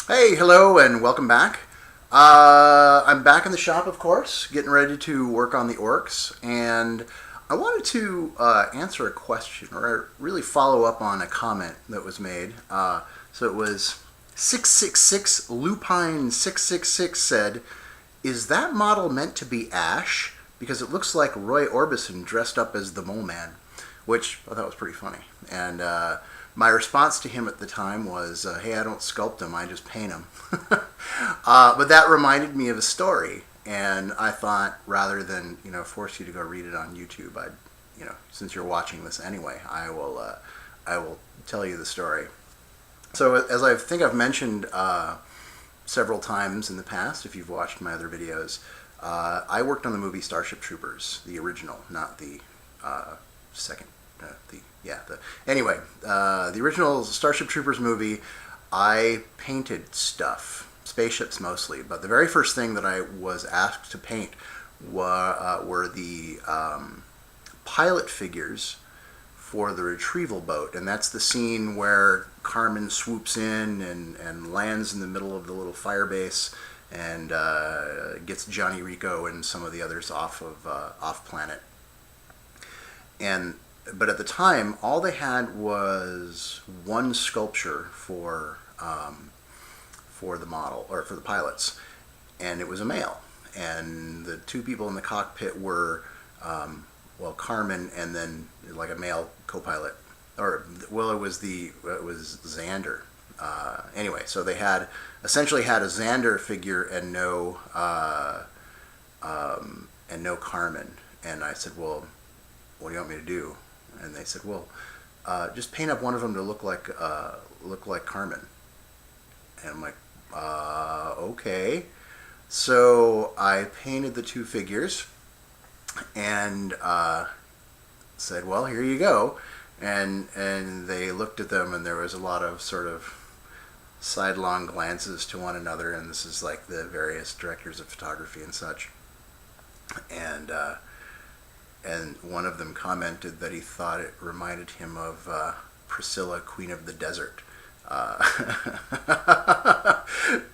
Hey, hello, and welcome back. I'm back in the shop, of course, getting ready to work on the Orks, and I wanted to answer a question, or really follow up on a comment that was made. So it was 666 Lupine 666 said, "Is that model meant to be Ash? Because it looks like Roy Orbison dressed up as the Mole Man," which I thought was pretty funny. And my response to him at the time was, "Hey, I don't sculpt him; I just paint him." But that reminded me of a story, and I thought rather than force you to go read it on YouTube, since you're watching this anyway, I will tell you the story. So as I think I've mentioned several times in the past, if you've watched my other videos, I worked on the movie Starship Troopers, the original, not the second. The original Starship Troopers movie. I painted stuff, spaceships mostly, but the very first thing that I was asked to paint were the pilot figures for the retrieval boat, and that's the scene where Carmen swoops in and lands in the middle of the little fire base and gets Johnny Rico and some of the others off planet. But at the time, all they had was one sculpture for the model, or for the pilots, and it was a male. And the two people in the cockpit were Carmen, and then like a male co-pilot, or it was Xander. Anyway, so they essentially had a Xander figure and no Carmen. And I said, "Well, what do you want me to do?" And they said, "Well, just paint up one of them to look like Carmen." And I'm like, "Okay." So I painted the two figures and said, "Well, here you go." And they looked at them, and there was a lot of sort of sidelong glances to one another. And this is like the various directors of photography and such. And one of them commented that he thought it reminded him of Priscilla, Queen of the Desert.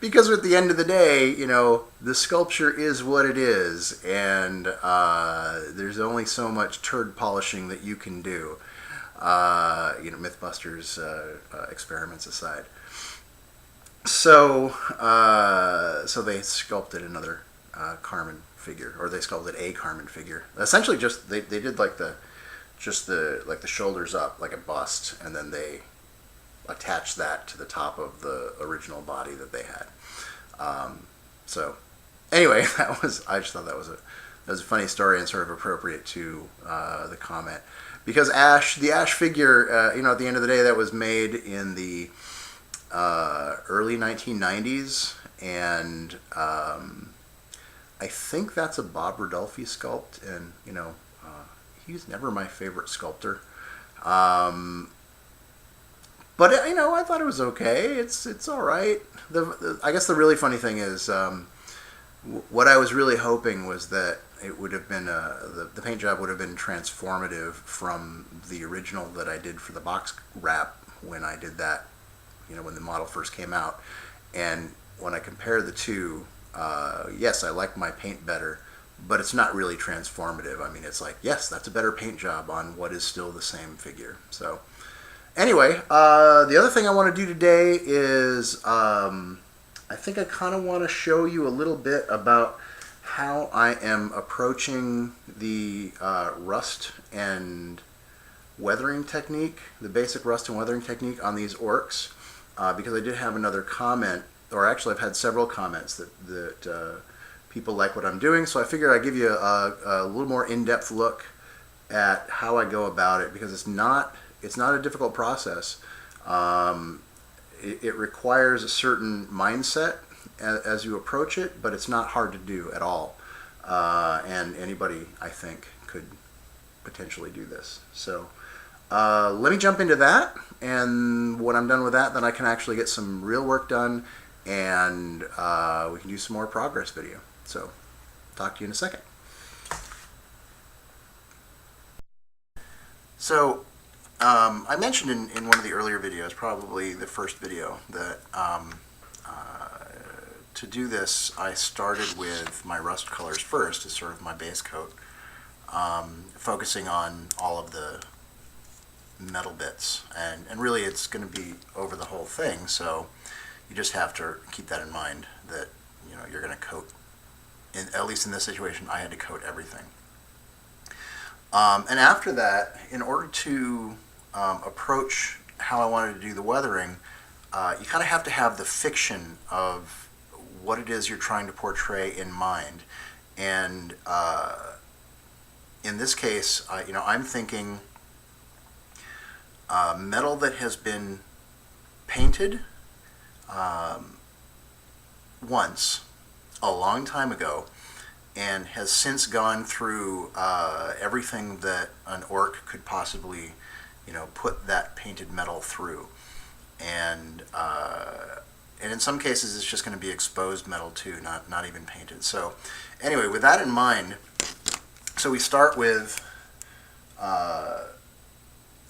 Because at the end of the day, the sculpture is what it is, and there's only so much turd polishing that you can do. Mythbusters experiments aside. So they sculpted another Carmen figure, or they sculpted a Carmen figure. Essentially, just they did like the shoulders up, like a bust, and then they attached that to the top of the original body that they had. So anyway, I just thought that was a funny story and sort of appropriate to the comment, because the Ash figure, at the end of the day, that was made in the early 1990s, and I think that's a Bob Rodolphe sculpt, and he's never my favorite sculptor. But I thought it was okay. It's all right. I guess the really funny thing is, what I was really hoping was that it would have been the paint job would have been transformative from the original that I did for the box wrap when I did that, when the model first came out. And when I compare the two, yes, I like my paint better, but it's not really transformative. I mean, it's like, yes, that's a better paint job on what is still the same figure. So anyway, the other thing I want to do today is I think I kind of want to show you a little bit about how I am approaching the rust and weathering technique, the basic rust and weathering technique on these Orks, because I did have another comment, or actually I've had several comments that people like what I'm doing, so I figured I'd give you a little more in-depth look at how I go about it, because it's not a difficult process. It requires a certain mindset as you approach it, but it's not hard to do at all. And anybody, I think, could potentially do this. So let me jump into that, and when I'm done with that, then I can actually get some real work done, and we can do some more progress video. So talk to you in a second. So I mentioned in one of the earlier videos, probably the first video, that to do this, I started with my rust colors first as sort of my base coat, focusing on all of the metal bits, and really it's going to be over the whole thing, so you just have to keep that in mind, that you're going to coat, at least in this situation I had to coat everything. And after that, in order to approach how I wanted to do the weathering, you kind of have to have the fiction of what it is you're trying to portray in mind. And in this case, I'm thinking metal that has been painted once, a long time ago, and has since gone through everything that an orc could possibly, put that painted metal through. And in some cases it's just going to be exposed metal too, not even painted. So anyway, with that in mind, so we start with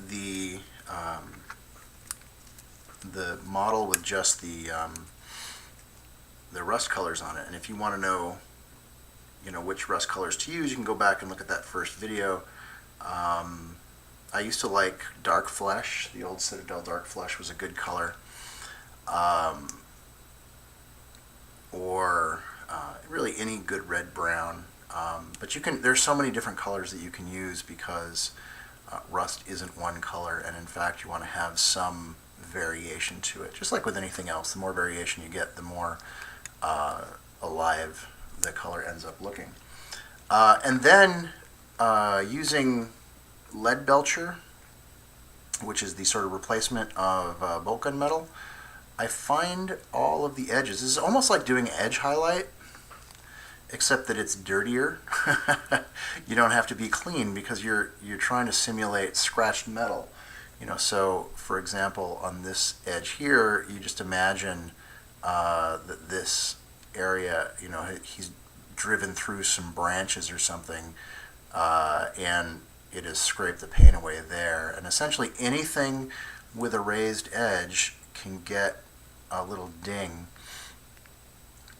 the model with just the rust colors on it. And if you want to know, which rust colors to use, you can go back and look at that first video. I used to like Dark Flesh. The old Citadel Dark Flesh was a good color. Or really any good red-brown. But there's so many different colors that you can use, because rust isn't one color, and in fact you want to have some variation to it. Just like with anything else, the more variation you get, the more alive the color ends up looking. And then using lead belcher, which is the sort of replacement of bolt gun metal, I find all of the edges. This is almost like doing edge highlight, except that it's dirtier. You don't have to be clean because you're trying to simulate scratched metal. So for example, on this edge here, you just imagine that this area, he's driven through some branches or something, and it has scraped the paint away there. And essentially anything with a raised edge can get a little ding,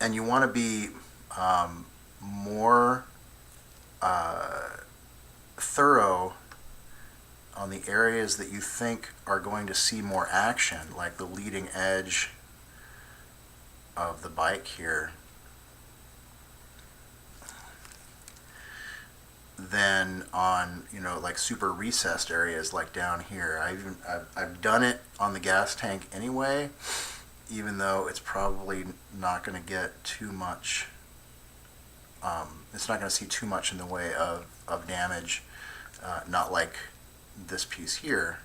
and you want to be more thorough on the areas that you think are going to see more action, like the leading edge of the bike here, than on like super recessed areas like down here. I've done it on the gas tank anyway, even though it's probably not going to get too much. It's not going to see too much in the way of damage, not like this piece here.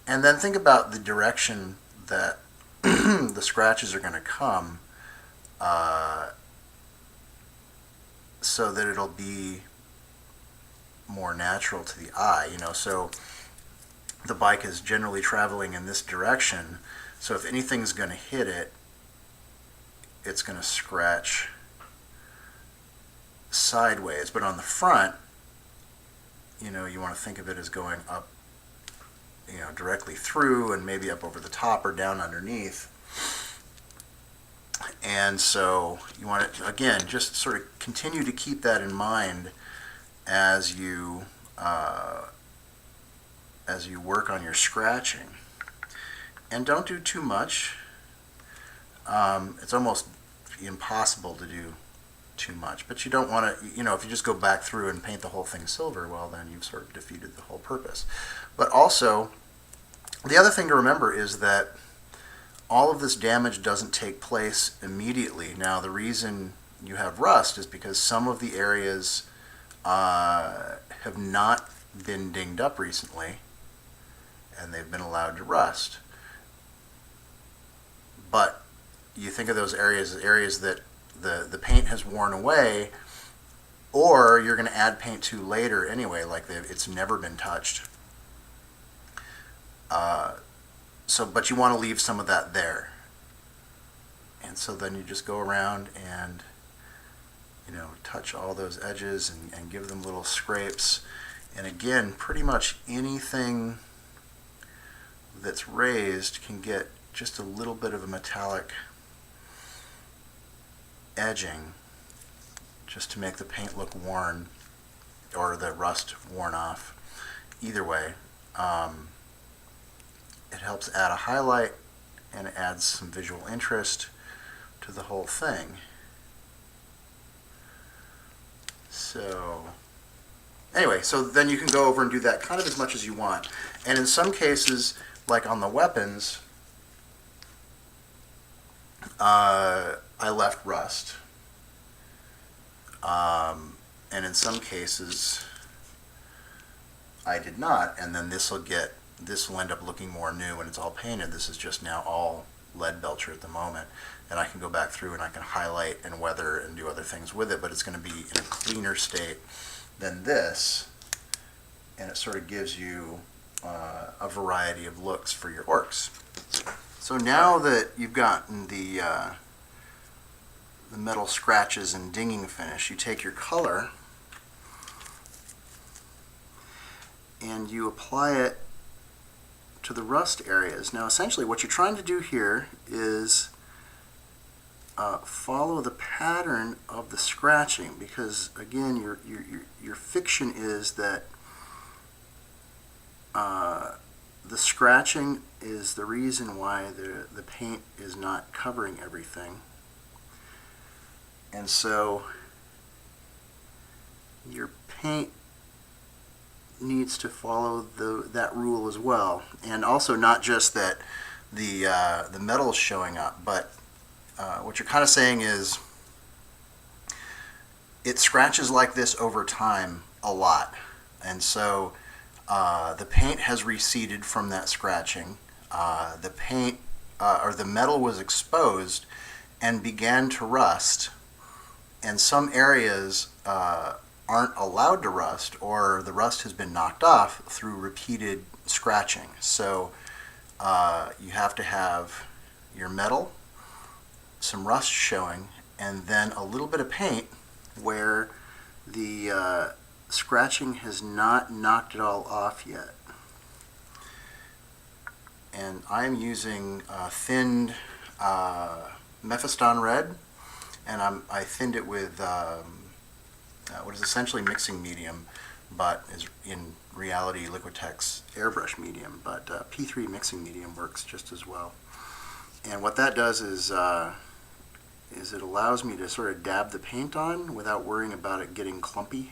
And then think about the direction that the scratches are going to come, so that it'll be more natural to the eye. So the bike is generally traveling in this direction, so if anything's going to hit it, it's going to scratch sideways. But on the front, you want to think of it as going up, directly through, and maybe up over the top or down underneath. And so you want to, again, just sort of continue to keep that in mind as you work on your scratching. And don't do too much. It's almost impossible to do too much, but you don't want to, if you just go back through and paint the whole thing silver, well, then you've sort of defeated the whole purpose. But also, the other thing to remember is that all of this damage doesn't take place immediately. Now, the reason you have rust is because some of the areas have not been dinged up recently, and they've been allowed to rust. But you think of those areas as areas that the paint has worn away, or you're going to add paint to later anyway, like it's never been touched. But you want to leave some of that there. And so then you just go around and touch all those edges and give them little scrapes. And again, pretty much anything that's raised can get just a little bit of a metallic edging just to make the paint look worn, or the rust worn off. Either way, it helps add a highlight and it adds some visual interest to the whole thing. So anyway, so then you can go over and do that kind of as much as you want. And in some cases, like on the weapons, I left rust. And in some cases, I did not. And then this will end up looking more new when it's all painted. This is just now all lead belcher at the moment. And I can go back through and I can highlight and weather and do other things with it, but it's going to be in a cleaner state than this. And it sort of gives you a variety of looks for your orcs. So now that you've gotten the metal scratches and dinging finish, you take your color and you apply it to the rust areas. Now essentially what you're trying to do here is follow the pattern of the scratching, because again your fiction is that the scratching is the reason why the paint is not covering everything. And so your paint needs to follow that rule as well. And also not just that the metal is showing up, but what you're kind of saying is it scratches like this over time a lot. And so the paint has receded from that scratching. The paint or the metal was exposed and began to rust. And some areas aren't allowed to rust, or the rust has been knocked off through repeated scratching. So you have to have your metal, some rust showing, and then a little bit of paint where the scratching has not knocked it all off yet. And I'm using thinned Mephiston red, and I thinned it with what is essentially mixing medium, but is in reality Liquitex airbrush medium, but P3 mixing medium works just as well. And what that does is it allows me to sort of dab the paint on without worrying about it getting clumpy,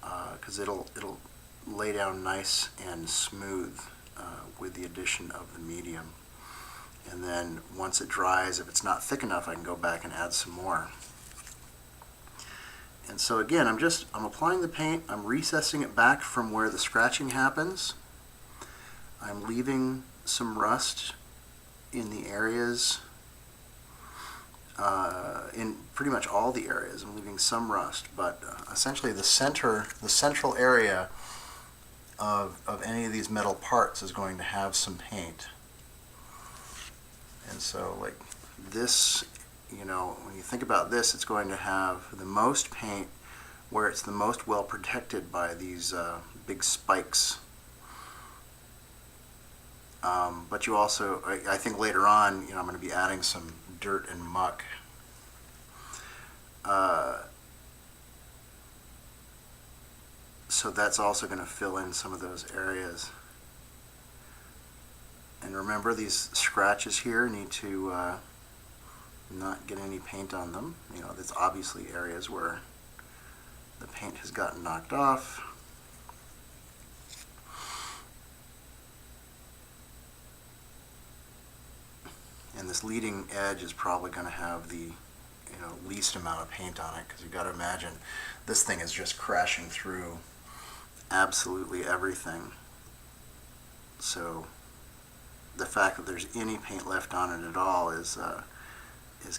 because it'll lay down nice and smooth with the addition of the medium. And then once it dries, if it's not thick enough, I can go back and add some more. And so again, I'm applying the paint, I'm recessing it back from where the scratching happens. I'm leaving some rust in the areas, in pretty much all the areas. I'm leaving some rust, but essentially the central area of any of these metal parts is going to have some paint. And so like this, you know, when you think about this, it's going to have the most paint where it's the most well protected by these big spikes. But you also, I think later on, you know, I'm going to be adding some dirt and muck. So that's also going to fill in some of those areas. And remember, these scratches here need to not get any paint on them. You know, there's obviously areas where the paint has gotten knocked off. And this leading edge is probably going to have the least amount of paint on it, because you've got to imagine this thing is just crashing through absolutely everything. So the fact that there's any paint left on it at all is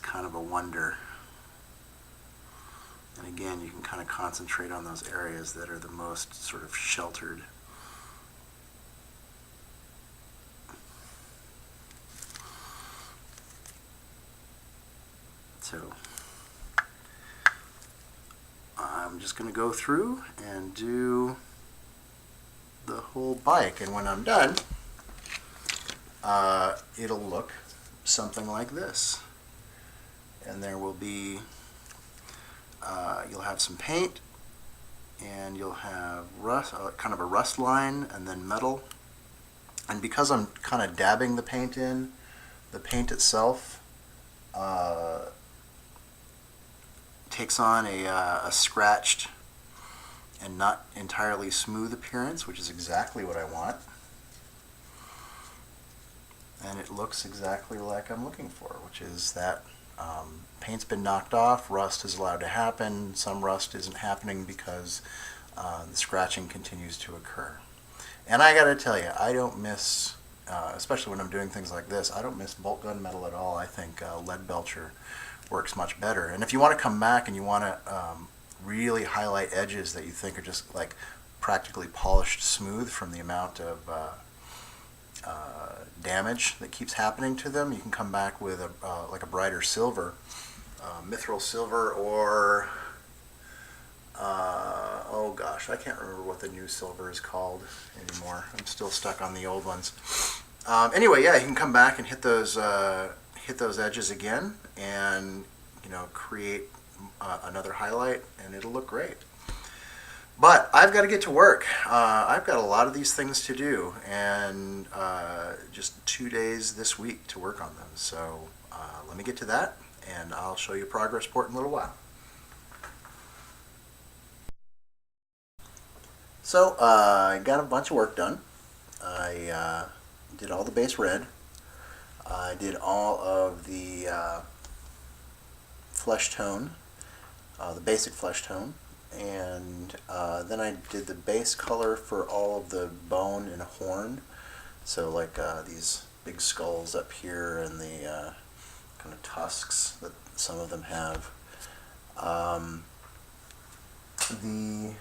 kind of a wonder. And again, you can kind of concentrate on those areas that are the most sort of sheltered. So I'm just going to go through and do the whole bike, and when I'm done, it'll look something like this. and there will be, you'll have some paint, and you'll have rust, kind of a rust line, and then metal. And because I'm kind of dabbing the paint in, the paint itself takes on a scratched and not entirely smooth appearance, which is exactly what I want. And it looks exactly like I'm looking for, which is that paint's been knocked off, rust is allowed to happen. Some rust isn't happening because the scratching continues to occur. And I gotta tell you, I don't miss, especially when I'm doing things like this, I don't miss bolt gun metal at all. I think lead belcher works much better. And if you want to come back and you want to really highlight edges that you think are just like practically polished smooth from the amount of damage that keeps happening to them, you can come back with like a brighter silver, mithril silver, or oh gosh, I can't remember what the new silver is called anymore. I'm still stuck on the old ones. Anyway, yeah, you can come back and hit those edges again, and create another highlight, and it'll look great. But I've got to get to work. I've got a lot of these things to do, and just 2 days this week to work on them. So let me get to that, and I'll show you a progress report in a little while. So I got a bunch of work done. I did all the base red. I did all of the flesh tone, the basic flesh tone, and then I did the base color for all of the bone and horn. So like these big skulls up here and the kind of tusks that some of them have. The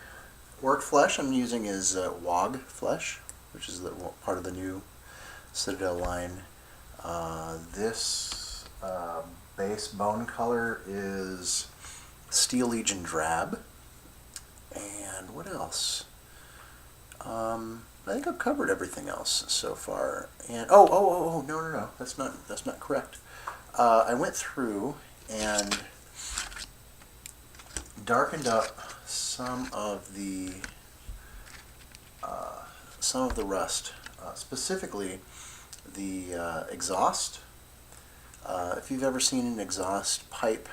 ork flesh I'm using is wog flesh, which is the part of the new Citadel line. This base bone color is Steel Legion Drab. And what else? I think I've covered everything else so far. And no, that's not correct. I went through and darkened up some of the rust, specifically the exhaust. If you've ever seen an exhaust pipe,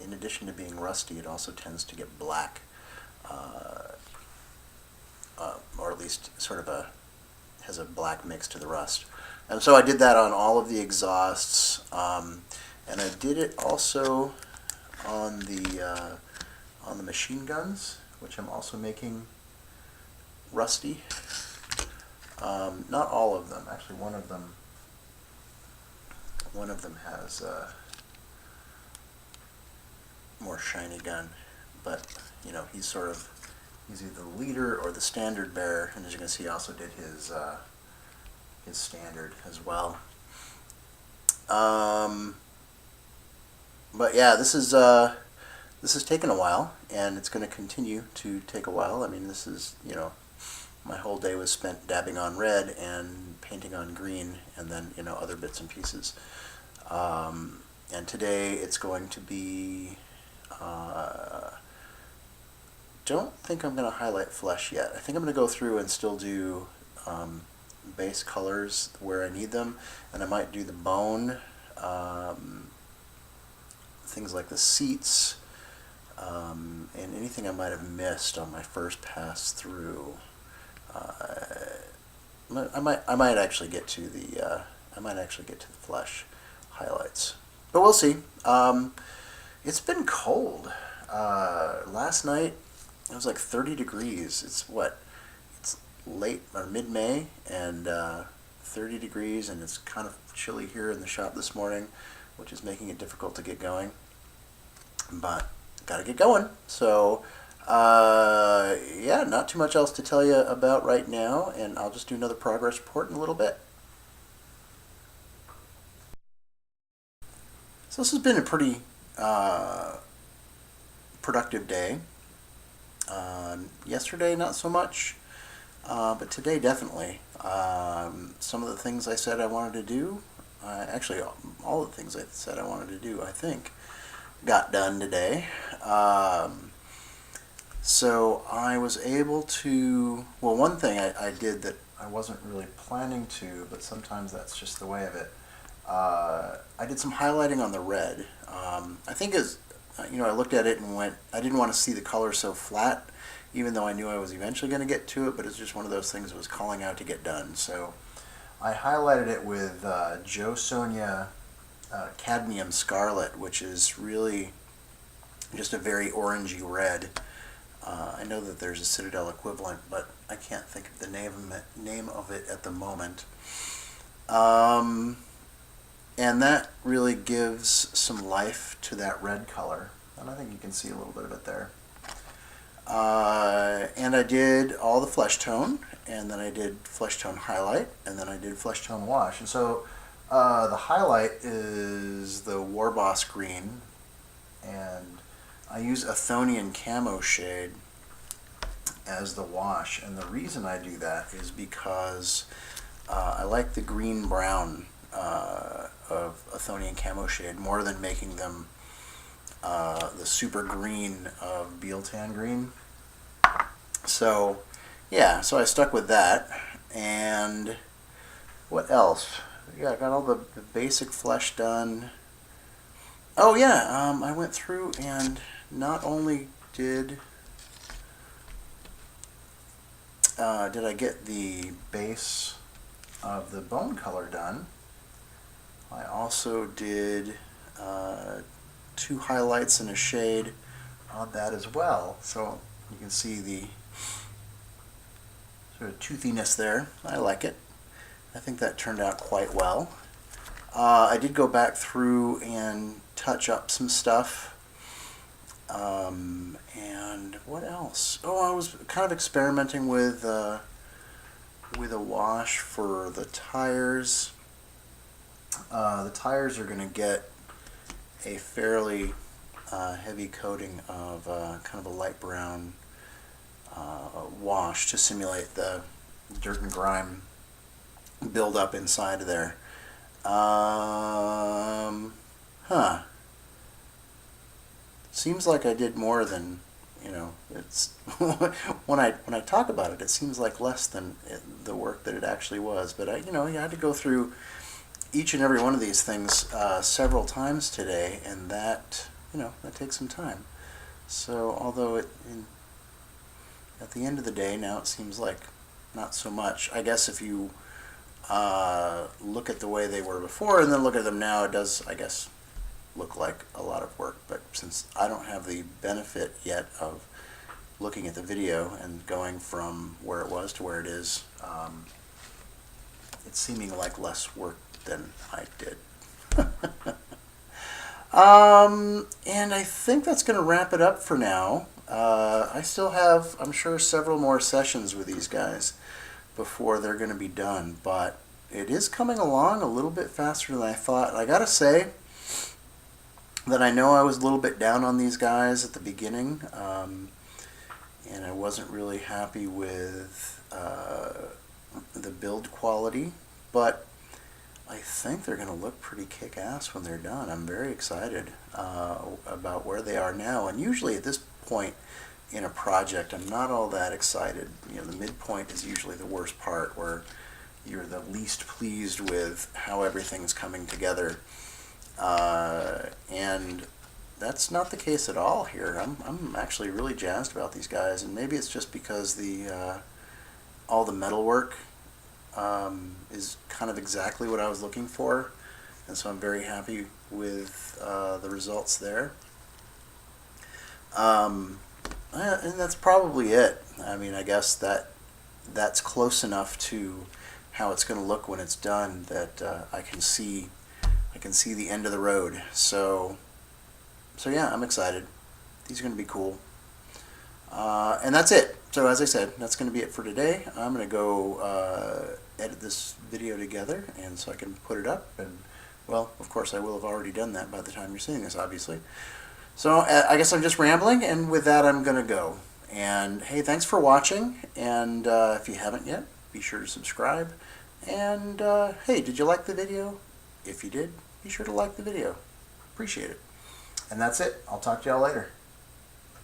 in addition to being rusty, it also tends to get black, or at least sort of has a black mix to the rust. And so I did that on all of the exhausts, and I did it also on the machine guns, which I'm also making rusty. Not all of them, actually. One of them has a more shiny gun, but he's either the leader or the standard bearer, and as you can see, I also did his standard as well. But yeah, this has taken a while, and it's going to continue to take a while. I mean, this is my whole day was spent dabbing on red and painting on green, and then other bits and pieces. And today it's going to be. Don't think I'm going to highlight flesh yet. I think I'm going to go through and still do base colors where I need them, and I might do the bone, things like the seats, and anything I might have missed on my first pass through. I might actually get to the flesh highlights, but we'll see. It's been cold. Last night it was like 30 degrees. It's late or mid-May, and 30 degrees, and it's kind of chilly here in the shop this morning, which is making it difficult to get going. But gotta get going. So yeah, not too much else to tell you about right now, and I'll just do another progress report in a little bit. So this has been a pretty productive day. Yesterday, not so much, but today definitely. Some of the things I said I wanted to do, actually, all the things I said I wanted to do, I think, got done today. So I was able to, well, one thing I did that I wasn't really planning to, but sometimes that's just the way of it. I did some highlighting on the red. I think I looked at it and went, I didn't want to see the color so flat, even though I knew I was eventually going to get to it, but it's just one of those things that was calling out to get done. So I highlighted it with Joe Sonia Cadmium Scarlet, which is really just a very orangey red. I know that there's a Citadel equivalent, but I can't think of the name of it at the moment. And that really gives some life to that red color. And I think you can see a little bit of it there. And I did all the flesh tone, and then I did flesh tone highlight, and then I did flesh tone wash. And so the highlight is the War Boss green, and I use Athonian Camo shade as the wash. And the reason I do that is because I like the green-brown of Athonian Camo shade more than making them the super green of Bealtan green. So yeah, so I stuck with that. And what else? Yeah, I got all the basic flesh done. Oh yeah, I went through and not only did I get the base of the bone color done, I also did 2 highlights and a shade on that as well. So you can see the sort of toothiness there. I like it. I think that turned out quite well. I did go back through and touch up some stuff. And what else? Oh, I was kind of experimenting with a wash for the tires. The tires are going to get a fairly heavy coating of kind of a light brown wash to simulate the dirt and grime build up inside of there. Seems like I did more than, it's when I talk about it, it seems like less than the work that it actually was. But I had to go through each and every one of these things several times today, and that takes some time. So although at the end of the day now it seems like not so much. I guess if you look at the way they were before and then look at them now, it does, I guess, look like a lot of work. But since I don't have the benefit yet of looking at the video and going from where it was to where it is, it's seeming like less work than I did. And I think that's going to wrap it up for now. I still have, I'm sure, several more sessions with these guys before they're going to be done, but it is coming along a little bit faster than I thought. I gotta say that I know I was a little bit down on these guys at the beginning, and I wasn't really happy with the build quality, but I think they're going to look pretty kick-ass when they're done. I'm very excited about where they are now, and usually at this point in a project I'm not all that excited. The midpoint is usually the worst part, where you're the least pleased with how everything's coming together, and that's not the case at all here. I'm actually really jazzed about these guys, and maybe it's just because all the metalwork is kind of exactly what I was looking for, and so I'm very happy with the results there. And that's probably it. I mean, I guess that's close enough to how it's going to look when it's done that I can see the end of the road. So yeah, I'm excited. These are going to be cool. And that's it. So as I said, that's going to be it for today. I'm going to go edit this video together, and so I can put it up. And, well, of course, I will have already done that by the time you're seeing this, obviously. So I guess I'm just rambling, and with that, I'm going to go. And, hey, thanks for watching. And if you haven't yet, be sure to subscribe. And, hey, did you like the video? If you did, be sure to like the video. Appreciate it. And that's it. I'll talk to y'all later.